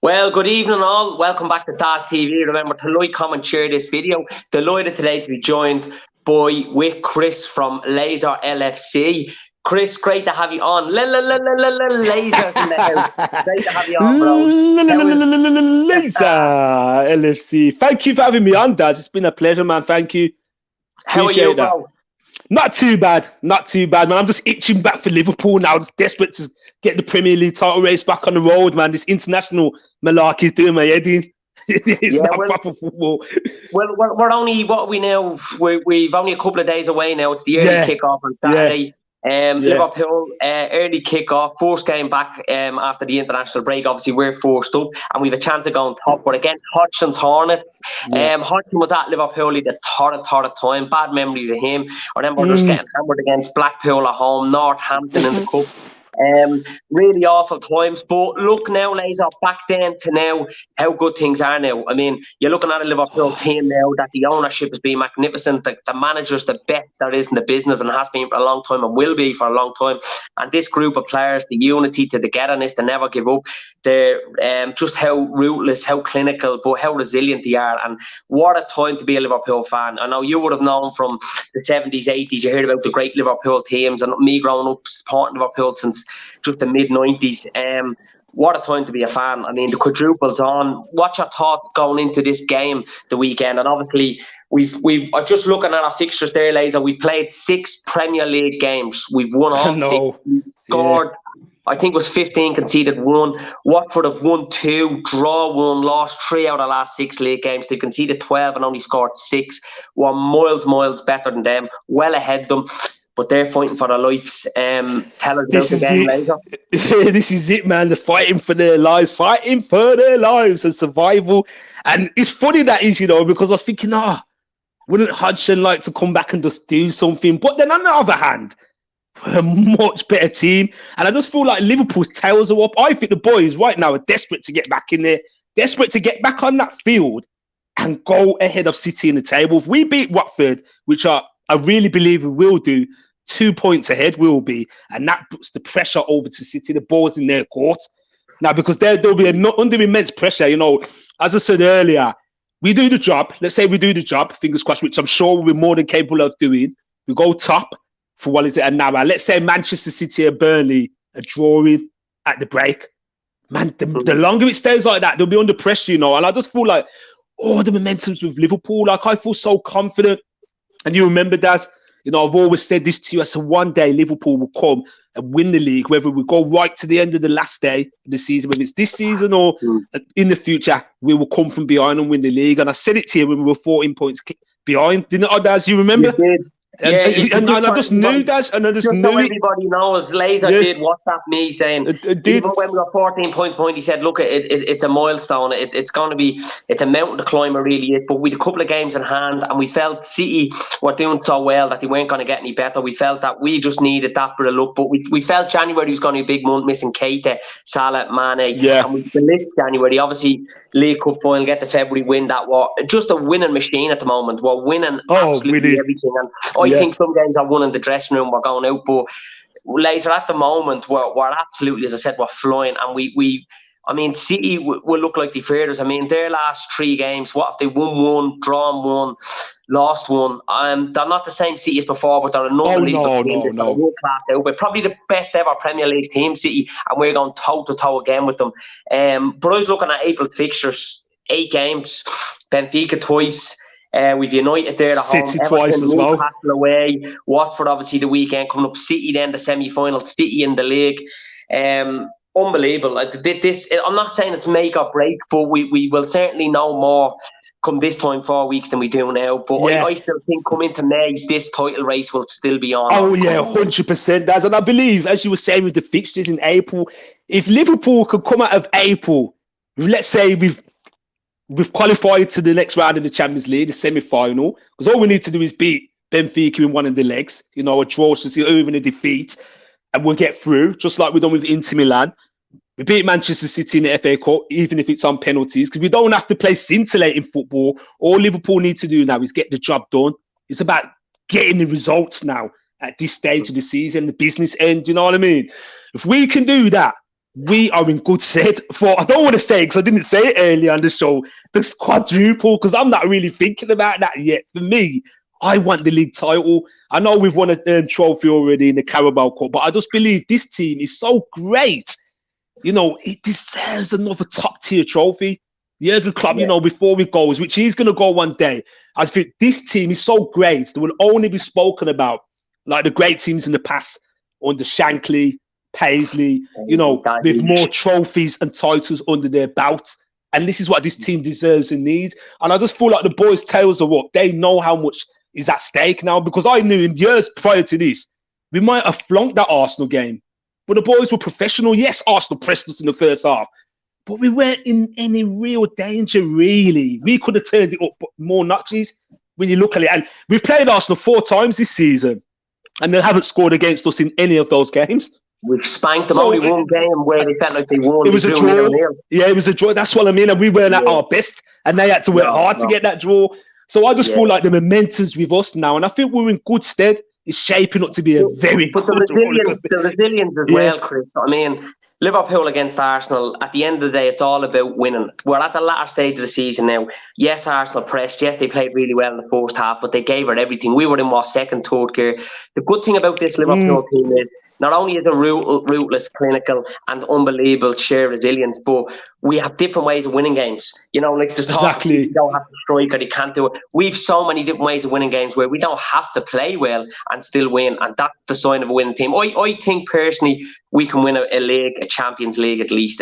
Well, good evening all. Welcome back to DAS TV. Remember to like, comment, share this video. Delighted today to be joined with Chris from Laser LFC. Chris, great to have you on. Laser in the house. Great to have you on, bro. Laser LFC. Thank you for having me on, Daz. It's been a pleasure, man. Thank you. How are you, bro? Not too bad, man. I'm just itching back for Liverpool now. Just desperate to get the Premier League title race back on the road, man. This international malarkey is doing my head in. It's not proper football. Well, we're only, what are we now? We've only a couple of days away now. It's the early kick-off on Saturday. Liverpool, early kick-off, first game back after the international break. Obviously, we're forced up and we've a chance of going top. But against Hodgson's Hornet, Hodgson was at Liverpool the third time. Bad memories of him. I remember just getting hammered against Blackpool at home, Northampton in the cup. Really awful times, but look now, Laser, back then to now, how good things are now. I mean, you're looking at a Liverpool team now that the ownership has been magnificent. The manager's the best there is in the business and has been for a long time and will be for a long time. And this group of players, the unity, to togetherness, to never give up, they're just how ruthless, how clinical, but how resilient they are. And what a time to be a Liverpool fan. I know you would have known from the 70s, 80s, you heard about the great Liverpool teams, and me growing up supporting Liverpool since just the mid-90s. What a time to be a fan. I mean, the quadruples on. What's your thoughts going into this game the weekend? And obviously, we've just looking at our fixtures there, Laser. We've played 6 Premier League games. We've won all 6. We scored, I think it was 15, conceded 1. Watford have won 2, draw 1, lost 3 out of the last 6 league games. They've conceded 12 and only scored 6. We're miles better than them, well ahead of them. But they're fighting for their lives. Tell us about the game, Laser. This is it, man. They're fighting for their lives and survival. And it's funny that is, because I was thinking, wouldn't Hodgson like to come back and just do something? But then on the other hand, we're a much better team. And I just feel like Liverpool's tails are up. I think the boys right now are desperate to get back in there, desperate to get back on that field and go ahead of City in the table. If we beat Watford, which I really believe we will do, 2 points ahead will be, and that puts the pressure over to City. The ball's in their court now because they'll be under immense pressure. As I said earlier, we do the job. Let's say we do the job, fingers crossed, which I'm sure we're more than capable of doing. We go top for what is it an hour. Let's say Manchester City and Burnley are drawing at the break. Man, the longer it stays like that, they'll be under pressure, And I just feel like, the momentum's with Liverpool. Like, I feel so confident. And you remember, Daz, I've always said this to you. I said one day Liverpool will come and win the league, whether we go right to the end of the last day of the season, whether it's this season or in the future, we will come from behind and win the league. And I said it to you when we were 14 points behind, didn't I, Daz? You remember? You did. And I just knew that, and I just knew so everybody knows, Laser did WhatsApp me saying, even when we were 14 points behind, he said, look, it's a milestone. It's going to be, it's a mountain to climb, it really is. But we had a couple of games in hand, and we felt City were doing so well that they weren't going to get any better. We felt that we just needed that bit of luck. But we felt January was going to be a big month, missing Keita, Salah, Mane. And we finished January. Obviously, League Cup final, get the February win. That was just a winning machine at the moment. We're winning absolutely everything. And I think some games are won in the dressing room, we're going out, but later at the moment, we're absolutely, as I said, we're flying. And I mean, City will look like the feared. I mean, their last 3 games, what if they won 1, drawn 1, lost 1? They're not the same City as before, but they're another team. We're probably the best ever Premier League team, City, and we're going toe-to-toe again with them. But I was looking at April fixtures, 8 games, Benfica twice, we've United there at home, City twice as well, Newcastle away, Watford obviously the weekend coming up, City then the semi-final, City in the league. Unbelievable. I'm not saying it's make or break, but we will certainly know more come this time 4 weeks than we do now. But I still think come into May, this title race will still be on. 100%, Daz. And I believe, as you were saying with the fixtures in April, if Liverpool could come out of April, let's say we've qualified to the next round of the Champions League, the semi-final, because all we need to do is beat Benfica in one of the legs, a draw, even a defeat, and we'll get through, just like we've done with Inter Milan. We beat Manchester City in the FA Cup, even if it's on penalties, because we don't have to play scintillating football. All Liverpool need to do now is get the job done. It's about getting the results now at this stage of the season, the business end, you know what I mean? If we can do that, we are in good stead for, I don't want to say it because I didn't say it earlier on the show, this quadruple, because I'm not really thinking about that yet. For me, I want the league title. I know we've won a trophy already in the Carabao Cup, but I just believe this team is so great. You know, it deserves another top tier trophy. Jurgen Klopp, you know, before he goes, which he's going to go one day, I think this team is so great. They will only be spoken about like the great teams in the past under Shankly, Paisley, you know, with more trophies and titles under their belt. And this is what this team deserves and needs. And I just feel like the boys' tails are up. They know how much is at stake now, because I knew in years prior to this, we might have flunked that Arsenal game. But the boys were professional. Yes, Arsenal pressed us in the first half, but we weren't in any real danger, really. We could have turned it up more notches when you look at it. And we've played Arsenal 4 times this season, and they haven't scored against us in any of those games. We've spanked them. Only one game where they felt like they won. It was a draw. Yeah, it was a draw. That's what I mean. And we weren't at our best, and they had to work hard to get that draw. So I just feel like the momentum's with us now, and I think we're in good stead. It's shaping up to be a very good the resilience as well, Chris. I mean, Liverpool against Arsenal, at the end of the day, it's all about winning. We're at the latter stage of the season now. Yes, Arsenal pressed. Yes, they played really well in the first half, but they gave it everything. We were in second, third gear. The good thing about this Liverpool team is not only is it ruthless, clinical, and unbelievable sheer resilience, but we have different ways of winning games. You know, like just you don't have to strike or you can't do it. We've so many different ways of winning games where we don't have to play well and still win, and that's the sign of a winning team. I think personally we can win a league, a Champions League at least.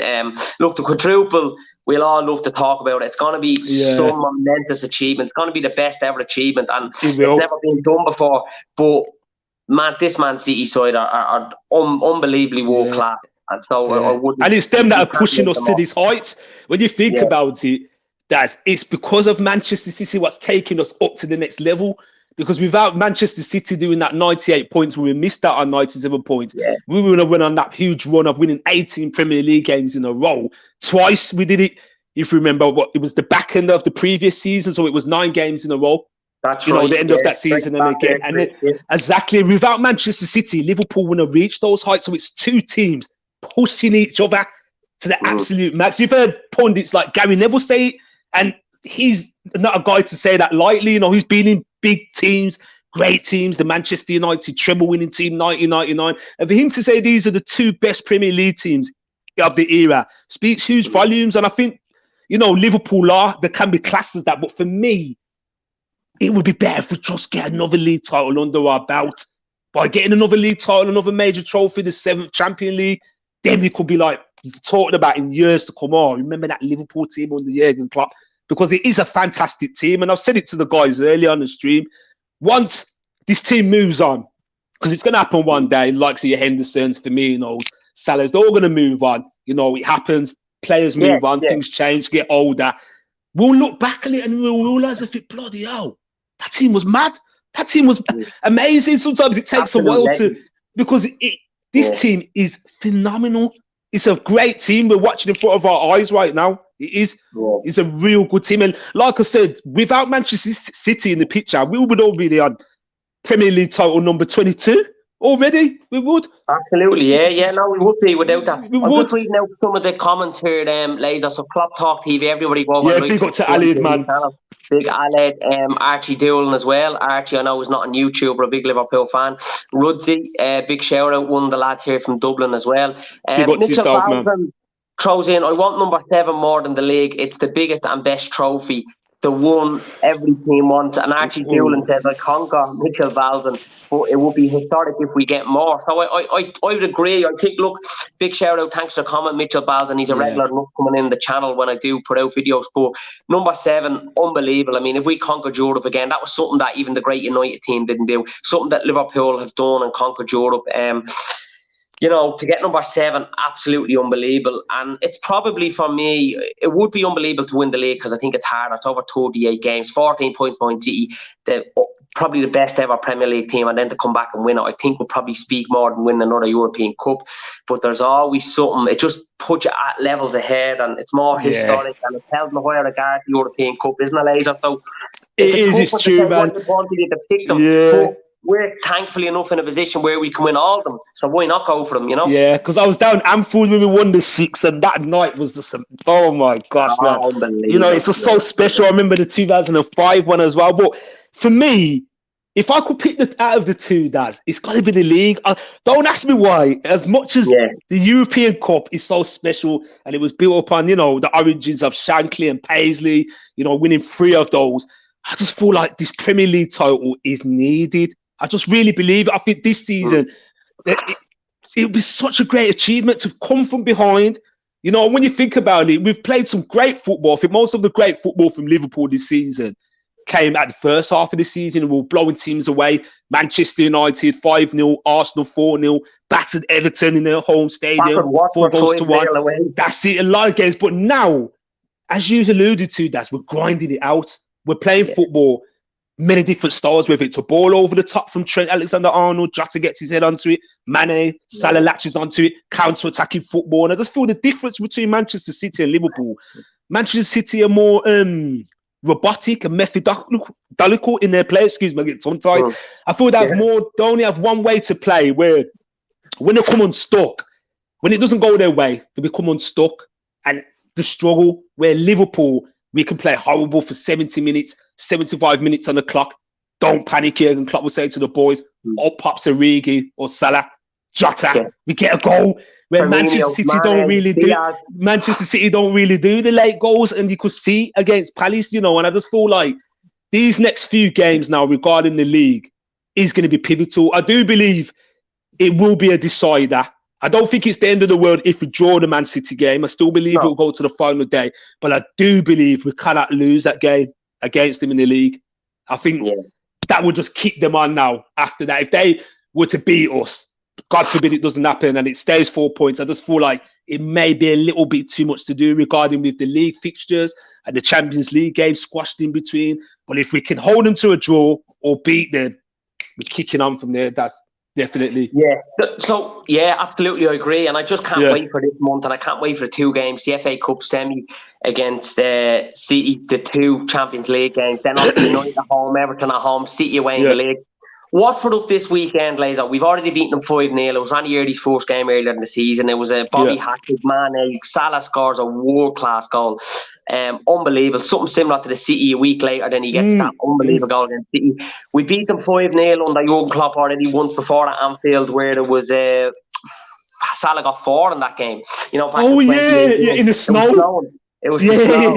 Look, the quadruple, we'll all love to talk about it. It's going to be some momentous achievement. It's going to be the best ever achievement, and it's never been done before. But man, this Man City side are unbelievably world class, and so and it's them that are pushing us to this height. When you think about it, it's because of Manchester City what's taking us up to the next level. Because without Manchester City doing that 98 points, we missed out on 97 points. We would have went on that huge run of winning 18 Premier League games in a row. Twice we did it. If you remember, it was the back end of the previous season, so it was 9 games in a row. That's right. The end of that season and again. And then, exactly, without Manchester City, Liverpool wouldn't have reached those heights. So it's 2 teams pushing each other to the absolute max. You've heard pundits like Gary Neville say it, and he's not a guy to say that lightly. You know, he's been in big teams, great teams, the Manchester United treble-winning team, 1999. And for him to say these are the 2 best Premier League teams of the era speaks huge volumes. And I think, you know, Liverpool they can be classed as that. But for me, it would be better if we just get another league title under our belt. By getting another league title, another major trophy, the 7th Champions League, then we could be like talking about in years to come. Oh, remember that Liverpool team under Jurgen Klopp? Because it is a fantastic team. And I've said it to the guys earlier on the stream. Once this team moves on, because it's going to happen one day, like your Hendersons, Firminos, Salahs, they're all going to move on. You know, it happens. Players move on. Things change, get older. We'll look back at it and we'll realise if it bloody hell. That team was mad. That team was amazing. Sometimes it takes a while because this team is phenomenal. It's a great team. We're watching in front of our eyes right now. It is. It's a real good team. And like I said, without Manchester City in the picture, we would all be on Premier League title number 22 already. We would. Absolutely. Yeah. No, we would be without that. I'm just reading out some of the comments here, Laser. So Klopp Talk TV, everybody go over. Yeah, big up to Alid, man. Big Aled, Archie Doolan as well. Archie, I know, is not on YouTube, but a big Liverpool fan. Rudsey, big shout out, one of the lads here from Dublin as well. Big up to yourself, man. Throws in, I want number 7 more than the league. It's the biggest and best trophy. The one every team wants. And Archie Doolan says, I conquer Mitchell Valden, but it would be historic if we get more. So I would agree. I think, look, big shout out, thanks for the comment, Mitchell Valden. He's a regular coming in the channel when I do put out videos. But number 7, unbelievable. I mean, if we conquered Europe again, that was something that even the great United team didn't do. Something that Liverpool have done and conquered Europe. You know, to get number 7, absolutely unbelievable. And it's probably, for me, it would be unbelievable to win the league because I think it's hard. It's over 38 games, 14 points for City, probably the best ever Premier League team, and then to come back and win it, I think would probably speak more than winning another European Cup. But there's always something, it just puts you at levels ahead, and it's more historic, and it's held in a higher regard, the European Cup, isn't it, Laser? So it's true, man. Wanted to pick them, yeah. we're thankfully enough in a position where we can win all of them. So why not go for them, you know? Yeah, because I was down Anfield when we won the 6, and that night was just, oh my gosh, man. You know, it's just so special. I remember the 2005 one as well. But for me, if I could pick out of the two, Dad, it's got to be the league. Don't ask me why. As much as the European Cup is so special, and it was built upon, you know, the origins of Shankly and Paisley, you know, winning 3 of those, I just feel like this Premier League title is needed. I just really believe it. I think this season, it would be such a great achievement to come from behind. You know, when you think about it, we've played some great football. I think most of the great football from Liverpool this season came at the first half of the season, and we were blowing teams away. Manchester United 5-0, Arsenal 4-0, battered Everton in their home stadium, 4-1. That's it, a lot of games. But now, as you alluded to, we're grinding it out. We're playing football, many different styles with it. To ball over the top from Trent Alexander-Arnold, Jota gets his head onto it, Mane, Salah latches onto it, counter-attacking football. And I just feel the difference between Manchester City and Liverpool. Manchester City are more robotic and methodical in their play. Excuse me, I get tongue-tied. I feel they only have one way to play, where when they come unstuck, when it doesn't go their way, they become unstuck and the struggle. Where Liverpool, we can play horrible for 70 minutes, 75 minutes on the clock. Don't panic here. And Klopp will say to the boys, up pops Origi or Salah, Jota. We get a goal. Where Manchester City don't really do the late goals, and you could see against Palace, you know. And I just feel like these next few games now regarding the league is going to be pivotal. I do believe it will be a decider. I don't think it's the end of the world if we draw the Man City game. I still believe it will go to the final day, but I do believe we cannot lose that game against them in the league. I think that would just keep them on now after that. If they were to beat us, God forbid it doesn't happen and it stays 4 points, I just feel like it may be a little bit too much to do regarding with the league fixtures and the Champions League game squashed in between. But if we can hold them to a draw or beat them, we're kicking on from there. That's definitely. So, absolutely, I agree. And I just can't wait for this month, and I can't wait for the 2 games, the FA Cup semi against City, the 2 Champions League games, then obviously United at home, Everton at home, City away in the league. Watford up this weekend, Laser. We've already beaten them 5-0. It was Randy Early's first game earlier in the season. It was a Bobby Hackett, Mane, Salah scores a world-class goal. Unbelievable. Something similar to the City a week later, then he gets that unbelievable goal against City. We beat them 5-0 under Jurgen Klopp already once before at Anfield, where there was Salah got 4 in that game. You know, in the snow. It was the snow,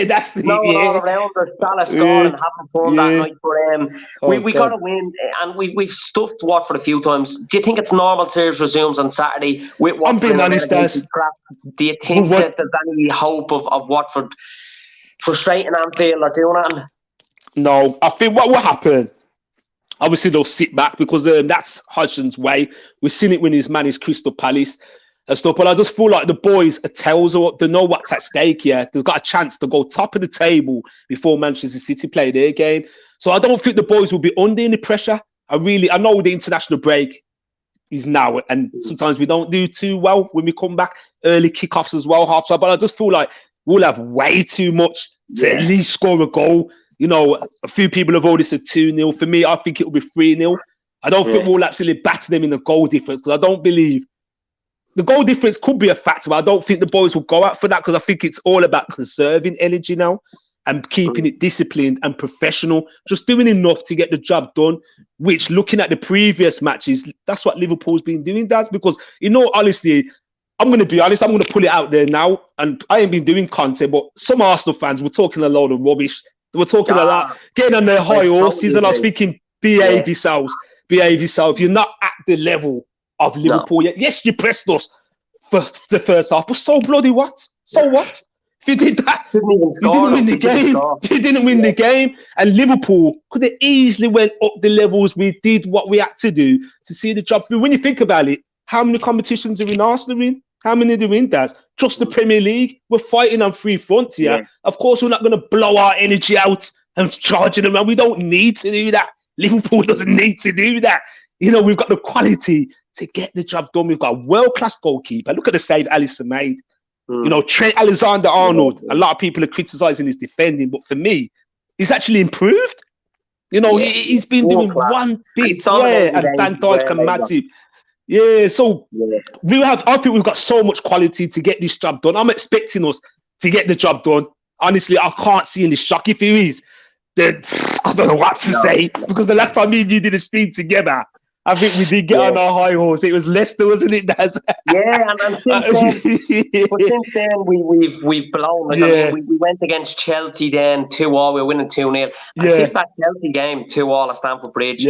that's it. All around us, Salah scoring and having fun that night. But we got to win, and we've stuffed Watford a few times. Do you think it's normal series resumes on Saturday with Watford? I'm being honest, do you think that there's any hope of Watford frustrating Anfield or doing that? No, I think what will happen, obviously they'll sit back because that's Hodgson's way. We've seen it when he's managed Crystal Palace and stuff, but I just feel like the boys are tails up. They know what's at stake here. They've got a chance to go top of the table before Manchester City play their game. So I don't think the boys will be under any pressure. I know the international break is now, and sometimes we don't do too well when we come back. Early kickoffs as well, half time. But I just feel like we'll have way too much to at least score a goal. You know, a few people have already said 2-0. For me, I think it will be 3-0. I don't think we'll absolutely batter them in the goal difference, because I don't believe the goal difference could be a factor, but I don't think the boys will go out for that, because I think it's all about conserving energy now and keeping it disciplined and professional, just doing enough to get the job done, which, looking at the previous matches, that's what Liverpool's been doing, because, you know, honestly, I'm going to be honest, I'm going to pull it out there now, and I ain't been doing content, but some Arsenal fans were talking a lot of rubbish. They were talking a lot, getting on their high horses, and I was thinking, behave yourselves. You're not at the level of Liverpool yet. Yes, you pressed us for the first half, but so bloody what? So what? If you did that, you didn't win the game. You didn't win the game. And Liverpool could have easily went up the levels. We did what we had to do to see the job through. When you think about it, how many competitions are in Arsenal in? How many do we win, Daz? Just the Premier League. We're fighting on 3 fronts here. Yeah. Of course, we're not going to blow our energy out and charging them around. We don't need to do that. Liverpool doesn't need to do that. You know, we've got the quality to get the job done. We've got a world-class goalkeeper. Look at the save Alisson made. You know, Trent Alexander-Arnold. A lot of people are criticising his defending, but for me, he's actually improved. You know, he's been doing one bit, and Van Dijk and Matip. Yeah, so I think we've got so much quality to get this job done. I'm expecting us to get the job done. Honestly, I can't see any shock. If he is, then I don't know what to say, because the last time me and you did a stream together, I think we did get on our high horse. It was Leicester, wasn't it, Daz? And since then we've blown. Like, I mean, we went against Chelsea then 2-2. We were winning 2-0. And since that Chelsea game 2-2 at Stamford Bridge,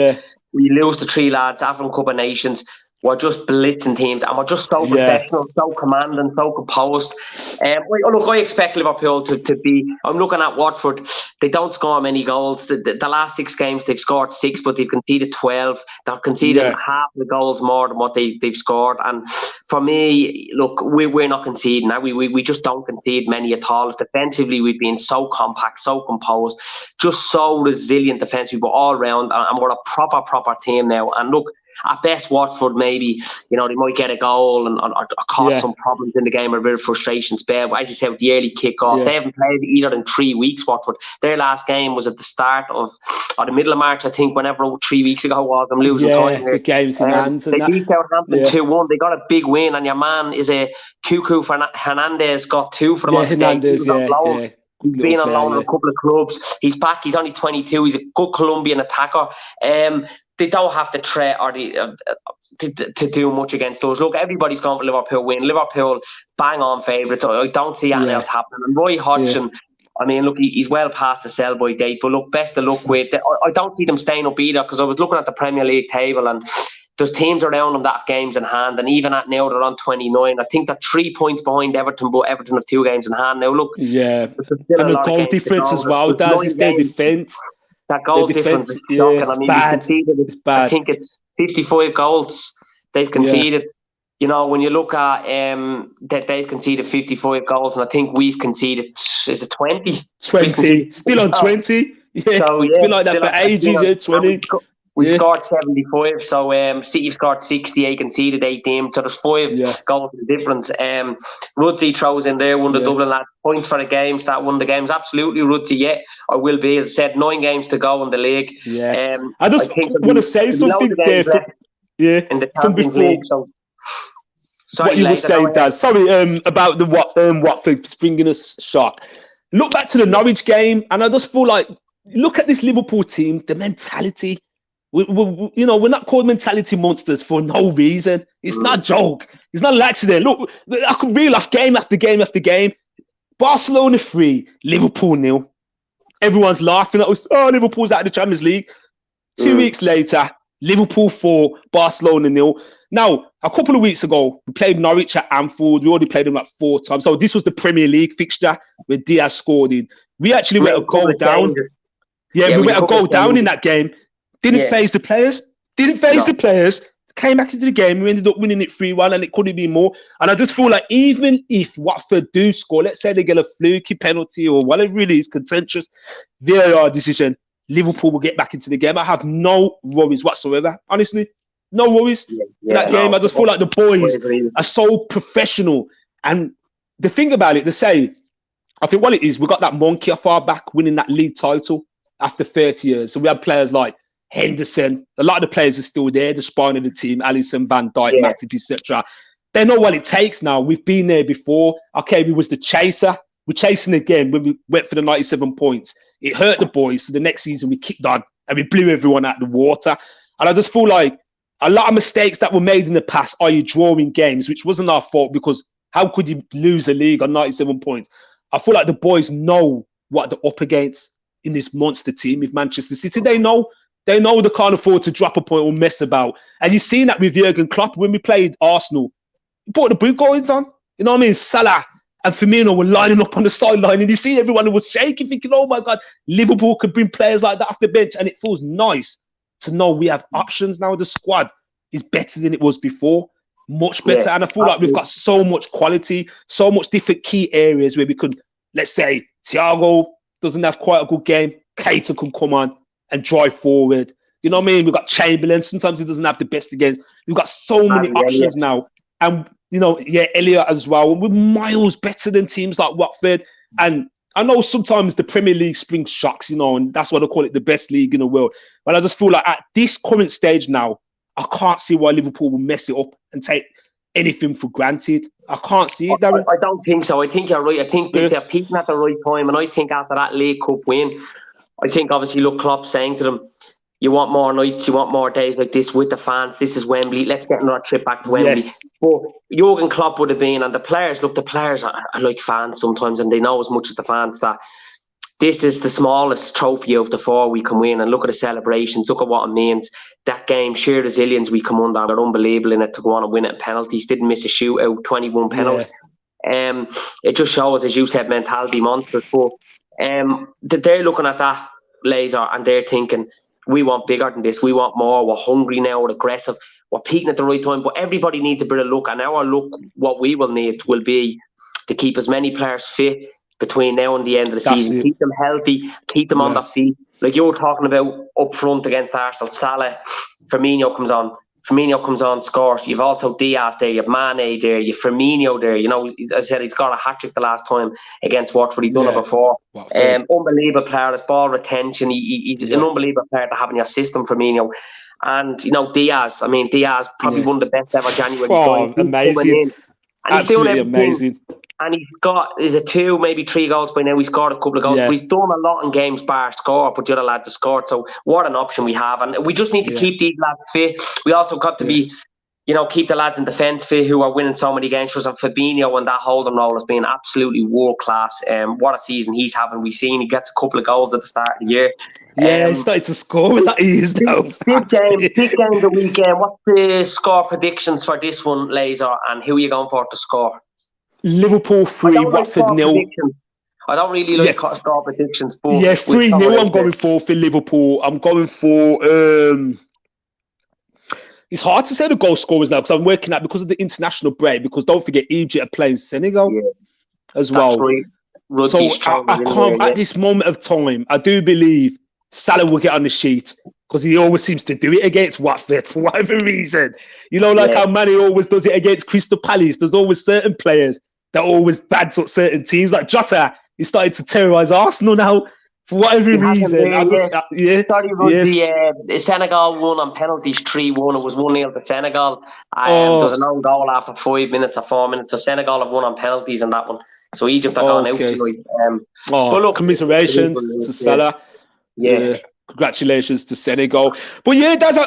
we lose the 3 lads, African Cup of Nations. We're just blitzing teams, and we're just so professional, so commanding, so composed. Look, I expect Liverpool to be. I'm looking at Watford. They don't score many goals. The last 6 games they've scored 6, but they've conceded 12. They've conceded half the goals more than what they've scored. And for me, look, we're not conceding. Now we just don't concede many at all. Defensively, we've been so compact, so composed, just so resilient defensively, but all round, and we're a proper team now. And look, at best, Watford maybe, they might get a goal and cause some problems in the game, or a bit of frustration spare. But as you said, with the early kick-off, they haven't played either in 3 weeks, Watford. Their last game was at the start of, or the middle of March, I think, whenever 3 weeks ago was. I'm losing time here. The game's in hand. They beat Southampton 2-1. They got a big win, and your man is a Cuckoo Hernandez, got 2 for them on the day. He's been on loan in a couple of clubs. He's back. He's only 22. He's a good Colombian attacker. They don't have to threat or to do much against us. Look, everybody's going for Liverpool win. Liverpool bang on favourites. I don't see anything else happening. And Roy Hodgson, I mean, look, he's well past the sell-by date. But look, best of luck with it. I don't see them staying up either, because I was looking at the Premier League table, and there's teams around them that have games in hand, and even at now they're on 29. I think they're 3 points behind Everton, but Everton have 2 games in hand now. Look, and the goal difference as well. That's their defence. That goal difference is shocking. I mean, it's bad. I think it's 55 goals they've conceded. When you look at that, they've conceded 55 goals, and I think we've conceded, is it 20? 20. Still on 20. So, it's been like that for ages. 20. We scored 75, so City scored 68, conceded 18, so there's 5 goals in the difference. Ruddy throws in there, won the Dublin lads, points for the games, that won the games. Absolutely, Ruddy, I will be. As I said, 9 games to go in the league. I just want to say something there in the Champions League. So, sorry, what you were saying, Dad. Sorry, about the Watford bringing us shock. Look back to the Norwich game, and I just feel like, look at this Liverpool team, the mentality. We're not called mentality monsters for no reason. It's not a joke. It's not an accident. Look, I could reel off game after game after game. Barcelona 3, Liverpool 0. Everyone's laughing at us. Oh, Liverpool's out of the Champions League. 2 weeks later, Liverpool 4, Barcelona 0. Now, a couple of weeks ago, we played Norwich at Anfield. We already played them like 4 times. So this was the Premier League fixture where Diaz scored in. We actually went a goal down. We went a goal down in that game. Didn't phase the players. The players. Came back into the game. We ended up winning it 3-1, and it couldn't be more. And I just feel like even if Watford do score, let's say they get a fluky penalty or whatever it is, contentious VAR decision, Liverpool will get back into the game. I have no worries whatsoever. Honestly, no worries in that game. I just feel like the boys are so professional. And the thing about it, I think what it is, we got that monkey off our back winning that league title after 30 years. So we have players like Henderson, a lot of the players are still there, the spine of the team, Alisson, Van Dijk, Matip, etc. They know what it takes now. We've been there before. Okay, we was the chaser. We're chasing again when we went for the 97 points. It hurt the boys. So the next season we kicked on and we blew everyone out of the water. And I just feel like a lot of mistakes that were made in the past, are you drawing games, which wasn't our fault, because how could you lose a league on 97 points? I feel like the boys know what they're up against in this monster team with Manchester City. They know they can't afford to drop a point or mess about. And you've seen that with Jurgen Klopp when we played Arsenal. He put the boot goals on. You know what I mean? Salah and Firmino were lining up on the sideline, and you see everyone who was shaking, thinking, oh my God, Liverpool could bring players like that off the bench. And it feels nice to know we have options now. The squad is better than it was before. Much better. And I feel like we've got so much quality, so much different key areas where we could, let's say, Thiago doesn't have quite a good game. Keita can come on and drive forward. You know what I mean? We've got Chamberlain. Sometimes he doesn't have the best of games. We've got so many options now. And, Elliot as well. We're miles better than teams like Watford. And I know sometimes the Premier League springs shocks, you know, and that's why they call it the best league in the world. But I just feel like at this current stage now, I can't see why Liverpool will mess it up and take anything for granted. I can't see it, Darren. I don't think so. I think you're right. I think they're peaking at the right time. And I think after that League Cup win, I think obviously, look, Klopp saying to them, you want more nights, you want more days like this with the fans. This is Wembley. Let's get another trip back to Wembley. Yes. But Jurgen Klopp would have been, and the players are like fans sometimes, and they know as much as the fans that this is the smallest trophy of the 4 we can win. And look at the celebrations. Look at what it means. That game, sheer resilience we come under. They're unbelievable in it to go on and win it in penalties. Didn't miss a shootout, 21 penalties. Yeah. It just shows, as you said, mentality monsters. But they're looking at that laser and they're thinking, we want bigger than this. We want more. We're hungry now. We're aggressive. We're peaking at the right time. But everybody needs a bit of luck. And our luck, what we will need will be to keep as many players fit between now and the end of the season. Keep them healthy. Keep them on their feet. Like you were talking about up front against Arsenal, Salah, Firmino comes on, scores. You've also Diaz there. You have Mane there. You have Firmino there. You know, as I said, he's got a hat-trick the last time against Watford. He's done it before. Unbelievable player. His ball retention. He's an unbelievable player to have in your system, Firmino. And, you know, Diaz, probably one of the best ever January. Amazing. And absolutely amazing. And he's got, is it 2, maybe 3 goals by now? He scored a couple of goals. But he's done a lot in games bar score, but the other lads have scored. So what an option we have. And we just need to keep these lads fit. We also got to be, you know, keep the lads in defence fit who are winning so many games for us. And Fabinho and that holding role has been absolutely world class. What a season he's having. We've seen he gets a couple of goals at the start of the year. He started to score like he is now. Big game the weekend. What's the score predictions for this one, Laser? And who are you going for to score? Liverpool 3, Watford 0. I don't really like score predictions. But 3-0 I'm going for Liverpool. I'm going for... it's hard to say the goal scorers now because I'm working out because of the international break, because don't forget Egypt are playing Senegal as well. Right. So I can't, at this moment of time, I do believe Salah will get on the sheet because he always seems to do it against Watford for whatever reason. You know, like how Mane always does it against Crystal Palace. There's always certain players that always bads up certain teams. Like Jota, he started to terrorise Arsenal now for whatever reason. The Senegal won on penalties 3-1. It was 1-0 to Senegal. There was an own goal after 5 minutes or 4 minutes. So Senegal have won on penalties in that one. So Egypt are gone out tonight. But look, commiserations to Salah. Congratulations to Senegal. But that's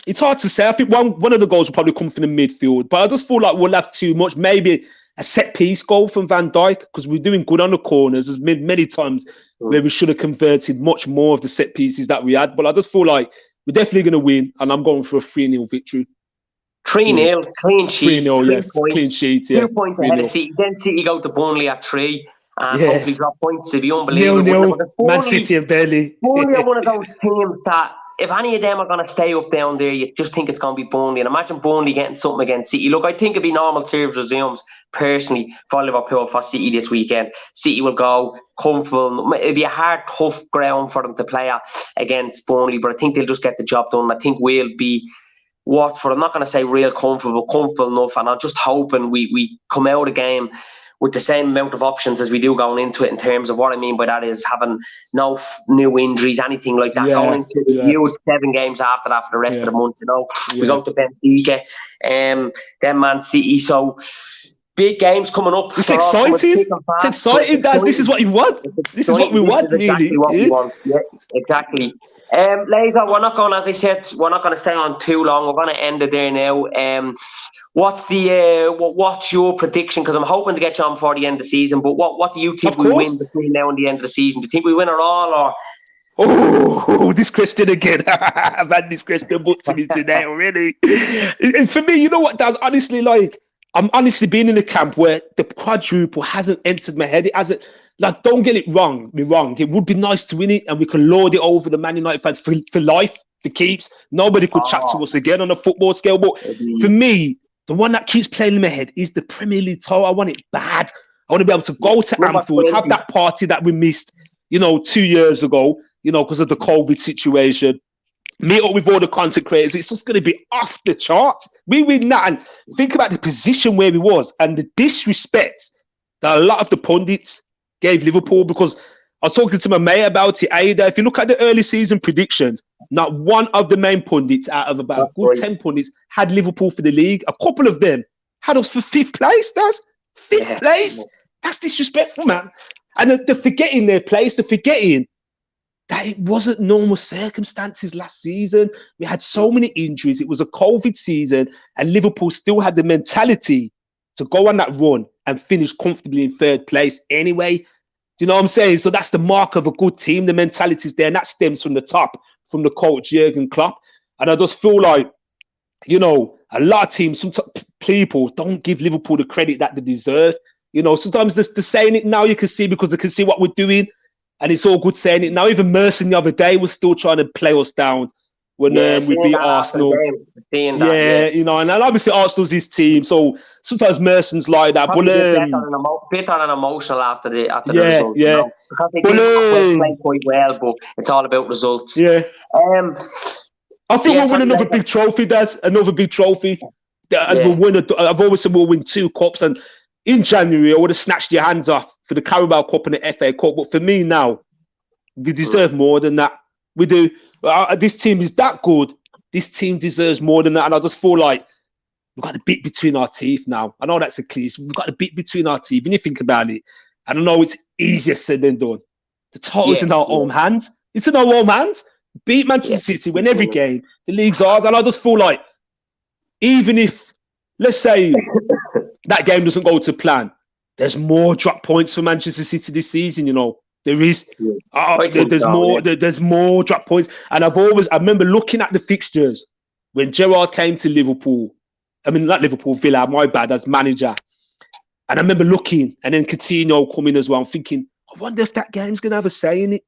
it's hard to say. I think one of the goals will probably come from the midfield, but I just feel like we'll have too much. Maybe a set piece goal from Van Dijk, because we're doing good on the corners. There's been many times where we should have converted much more of the set pieces that we had. But I just feel like we're definitely going to win, and I'm going for a 3-0 victory. 3-0, clean sheet. 3-0, clean sheet. 2 points ahead of City. Then City go to Burnley at 3. And hopefully drop points to be unbelievable. 0-0, Man City and Burnley. Burnley are one of those teams that if any of them are going to stay up down there, you just think it's going to be Burnley. And imagine Burnley getting something against City. Look, I think it'd be normal service resumes personally for Liverpool, for City this weekend. City will go comfortable. It'd be a hard, tough ground for them to play at against Burnley, but I think they'll just get the job done. I think we'll be Watford. I'm not going to say real comfortable enough, and I'm just hoping we come out of the game with the same amount of options as we do going into it. In terms of what I mean by that is having no new injuries, anything like that, going into the huge 7 games after that for the rest of the month. You know, we go to Benfica, then Man City. So big games coming up. It's exciting. It's exciting, Daz. This is what you want. This is what we want, really. Exactly what we want. Yeah, exactly. Laser, we're not going, as I said, we're not going to stay on too long. We're going to end it there now. What's your prediction? Because I'm hoping to get you on before the end of the season. But what do you think we win between now and the end of the season? Do you think we win it all, or? Oh, this question again. I've had this question booked to me today already. For me, you know what, Daz? Honestly, like, I'm honestly being in a camp where the quadruple hasn't entered my head. It hasn't. Like, don't get it wrong. It would be nice to win it, and we can lord it over the Man United fans for life, for keeps. Nobody could chat to us again on a football scale. But for me, the one that keeps playing in my head is the Premier League title. I want it bad. I want to be able to go to Anfield, have that party that we missed, 2 years ago, because of the COVID situation. Meet up with all the content creators. It's just going to be off the charts. We win that, and think about the position where we was and the disrespect that a lot of the pundits gave Liverpool, because I was talking to my mate about it. Ada, if you look at the early season predictions, not one of the main pundits out of about good 10 pundits had Liverpool for the league. A couple of them had us for 5th place. That's 5th place. That's disrespectful, man. And they're forgetting their place. They're forgetting that it wasn't normal circumstances last season. We had so many injuries. It was a COVID season, and Liverpool still had the mentality to go on that run and finish comfortably in 3rd place anyway. Do you know what I'm saying? So that's the mark of a good team. The mentality is there, and that stems from the top, from the coach, Jurgen Klopp. And I just feel like, you know, a lot of teams, some people don't give Liverpool the credit that they deserve. You know, sometimes they're saying it now, you can see, because they can see what we're doing, and it's all good saying it now. Even Merson the other day was still trying to play us down when we beat Arsenal. You know, and obviously Arsenal's his team, so sometimes Merson's like that. But bitter and emotional after the results. You know? Because they did play quite well, but it's all about results. Yeah. I think we'll win another big trophy. That's another big trophy. And we'll win. I've always said we'll win 2 cups. And in January, I would have snatched your hands off for the Carabao Cup and the FA Cup. But for me now, we deserve more than that. We do. This team is that good. This team deserves more than that. And I just feel like we've got the bit between our teeth now. I know that's a cliche. We've got the bit between our teeth. When you think about it, I don't know, it's easier said than done. The title's in our own hands. It's in our own hands. Beat Manchester City, win every game. The league's ours. And I just feel like, even if, let's say, that game doesn't go to plan, there's more drop points for Manchester City this season, you know. There is. There's more drop points. And I remember looking at the fixtures when Gerrard came to Liverpool. I mean, not Liverpool, Villa, my bad, as manager. And I remember looking, and then Coutinho coming as well. I'm thinking, I wonder if that game's going to have a say in it.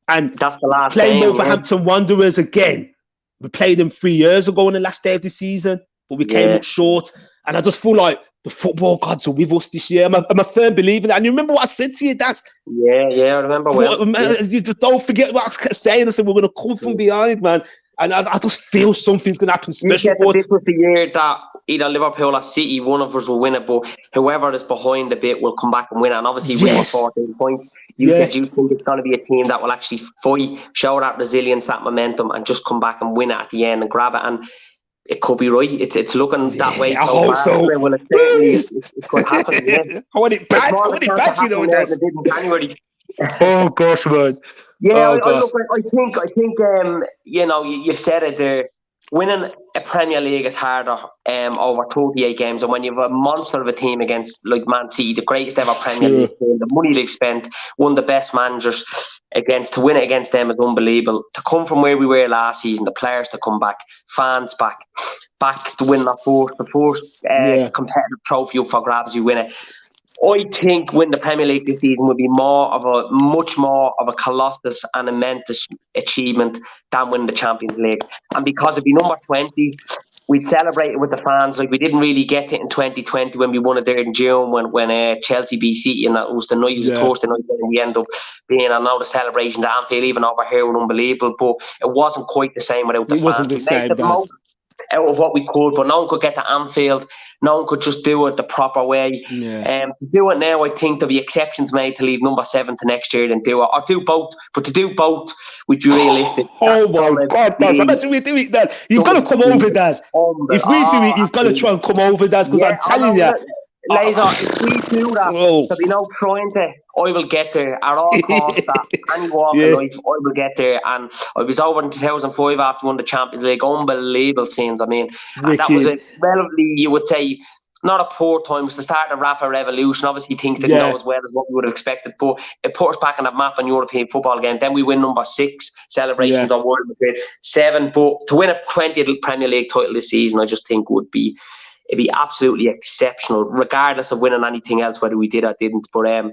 And that's the last playing Wolverhampton Wanderers again. We played them 3 years ago on the last day of the season, but we came up short. And I just feel like the football gods are with us this year. I'm a firm believer in that. And you remember what I said to you, Daz? Yeah, I remember well. You just don't forget what I was saying. I said, we're going to come from behind, man. And I just feel something's going to happen special for us. This was the year that either Liverpool or City, one of us will win it, but whoever is behind the bit will come back and win it. And obviously, we have 14 points. You think it's going to be a team that will actually fight, show that resilience, that momentum, and just come back and win it at the end and grab it. And it could be right. It's looking that way. I hope so. Well, it could happen. Yeah. I want it back. You know, January. Oh gosh, man. Yeah, I think you know, you said it there. Winning a Premier League is harder over 38 games, and when you have a monster of a team against like Man City, the greatest ever Premier League team, the money they've spent, one of the best managers to win it against them is unbelievable. To come from where we were last season, the players to come back, fans back to win the first competitive trophy up for grabs, you win it. I think winning the Premier League this season would be much more of a colossus and a momentous achievement than winning the Champions League. And because it'd be number 20, we'd celebrate it with the fans. Like we didn't really get it in 2020 when we won it there in June when Chelsea beat City, and that was the night, close to the night when we end up being. I know the celebrations at Anfield, even over here, were unbelievable, but it wasn't quite the same without the fans. It wasn't the same, out of what we could, but no one could get to Anfield. No one could just do it the proper way. To do it now, I think there'll be exceptions made to leave number 7 to next year than do it, or do both. But to do both would be realistic. Oh my God, Daz! Imagine we do it, Daz. You've got to come over, Daz. If we do it, you've got to try and come over, Daz. Because I'm telling you, Laser, if we do that, there'll be no trying to. I will get there at all costs. Any walk of life, I will get there. And I was over in 2005 after we won the Champions League. Unbelievable scenes. I mean, that was a relatively, you would say, not a poor time. It was the start of Rafa Revolution. Obviously, things didn't go as well as what we would have expected, but it put us back on the map in European football again. Then we win number 6, celebrations on World Madrid, 7. But to win a 20th Premier League title this season, I just think it'd be absolutely exceptional, regardless of winning anything else, whether we did or didn't. But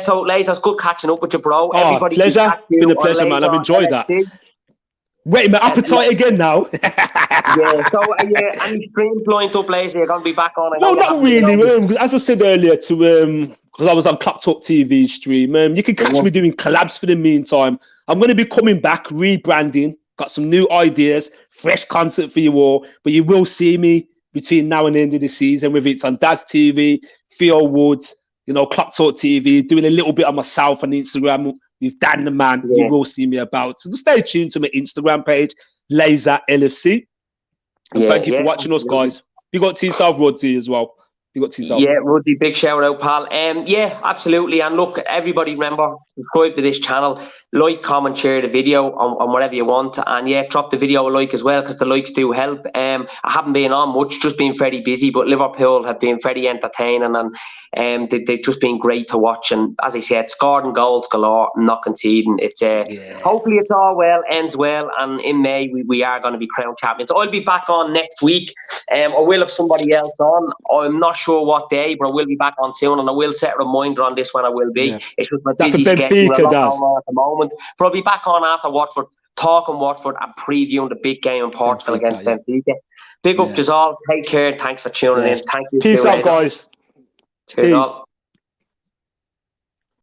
so Laser, it's good catching up with you, bro. Everybody, pleasure. It's been a pleasure, man. I've enjoyed that. Wait, my appetite again now. So any streams lined up, Laser? You're going to be back on? No, not really. As I said earlier, because I was on Clapped Up TV stream, you can catch me doing collabs for the meantime. I'm going to be coming back, rebranding, got some new ideas, fresh content for you all, but you will see me between now and the end of the season, whether it's on Daz TV, Theo Woods, you know, Club Talk TV, doing a little bit of myself on Instagram with Dan the Man. You will see me about. So just stay tuned to my Instagram page, Laser LFC. And thank you for watching us, guys. Big up to yourself, Roddy, as well. Big up to yourself. Yeah, Roddy, big shout out, pal. Yeah, absolutely. And look, everybody, remember, subscribe to this channel, like, comment, share the video on whatever you want, and yeah, drop the video a like as well, because the likes do help. I haven't been on much, just been very busy, but Liverpool have been very entertaining, and they've just been great to watch. And as I said, scoring goals galore, not conceding. It's hopefully it's all well, ends well, and in May we are going to be crowned champions. I'll be back on next week. I will have somebody else on. I'm not sure what day, but I will be back on soon, and I will set a reminder on this when I will be. It's just my busy schedule going on at the moment. But I'll be back on after Watford, talking Watford and previewing the big game in Portugal against Benfica. Big up to all. Take care. Thanks for tuning in. Thank you. Peace out, guys. Cheers. Peace.